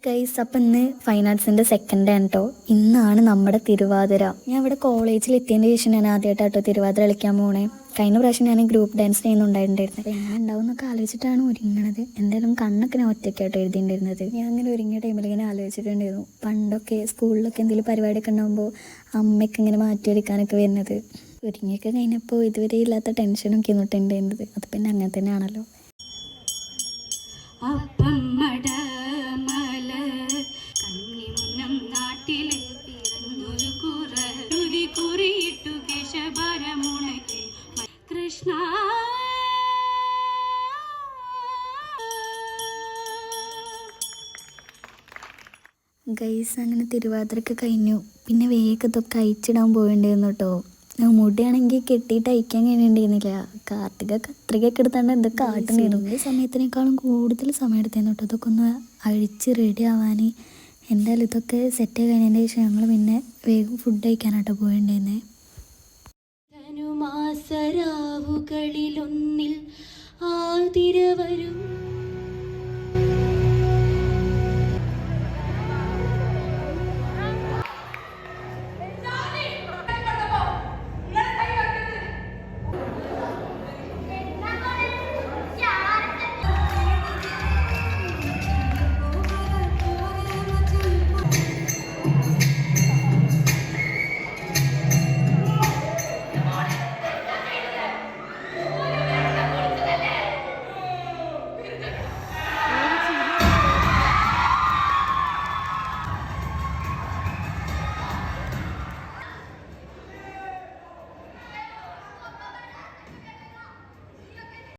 Guys, അപ്പം ഇന്ന് fine ആർട്സിൻ്റെ second ആണ് കേട്ടോ. ഇന്നാണ് നമ്മുടെ തിരുവാതിര. ഞാൻ ഇവിടെ കോളേജിൽ എത്തിയതിൻ്റെ ശേഷം ഞാൻ ആദ്യമായിട്ടോ തിരുവാതിര കളിക്കാൻ പോണേ. കഴിഞ്ഞ പ്രാവശ്യം ഞാൻ ഗ്രൂപ്പ് ഡാൻസ് ചെയ്യുന്നുണ്ടായിട്ടുണ്ടായിരുന്നു. അപ്പോൾ എങ്ങനെ ഉണ്ടാവും എന്നൊക്കെ ആലോചിച്ചിട്ടാണ് ഒരുങ്ങണത്. എന്തായാലും കണ്ണൊക്കെ ഞാൻ ഒറ്റയ്ക്കായിട്ടോ എഴുതിയിട്ടുണ്ടായിരുന്നത്. ഞാൻ അങ്ങനെ ഒരുങ്ങിയ ടൈമിൽ ഇങ്ങനെ ആലോചിച്ചിട്ടുണ്ടായിരുന്നു, പണ്ടൊക്കെ സ്കൂളിലൊക്കെ എന്തെങ്കിലും പരിപാടിയൊക്കെ ഉണ്ടാകുമ്പോൾ അമ്മയ്ക്ക് ഇങ്ങനെ മാറ്റി ഒരുക്കാനൊക്കെ വരുന്നത്. ഒരുങ്ങിയൊക്കെ കഴിഞ്ഞപ്പോൾ ഇതുവരെ ഇല്ലാത്ത ടെൻഷനൊക്കെ എന്നിട്ടുണ്ടായിരുന്നത്. അത് പിന്നെ അങ്ങനെ തന്നെയാണല്ലോ. കൃഷ്ണ ഗൈസ്, അങ്ങനെ തിരുവാതിരയൊക്കെ കഴിഞ്ഞു. പിന്നെ വേഗം ഇതൊക്കെ അയച്ചിടാൻ പോകേണ്ടിയിരുന്നു കേട്ടോ. മുടിയാണെങ്കിൽ കെട്ടിയിട്ട് അയക്കാൻ കഴിഞ്ഞിട്ടുണ്ടായിരുന്നില്ല. കാർത്തിക കത്രികയൊക്കെ എടുത്താണ്ട് എന്തൊക്കെ ആട്ടുണ്ടായിരുന്നു. ഈ സമയത്തിനേക്കാളും കൂടുതൽ സമയം എടുത്തായിരുന്നു കേട്ടോ ഇതൊക്കെ ഒന്ന് അഴിച്ച് റെഡി ആവാൻ. എന്തായാലും ഇതൊക്കെ സെറ്റ് കഴിഞ്ഞതിൻ്റെ ശേഷം ഞങ്ങൾ പിന്നെ വേഗം ഫുഡ് കഴിക്കാനാട്ടോ പോയിണ്ടായിരുന്നേ. ധനുമാസരാവുകളിലൊന്നിൽ ആതിര വരും.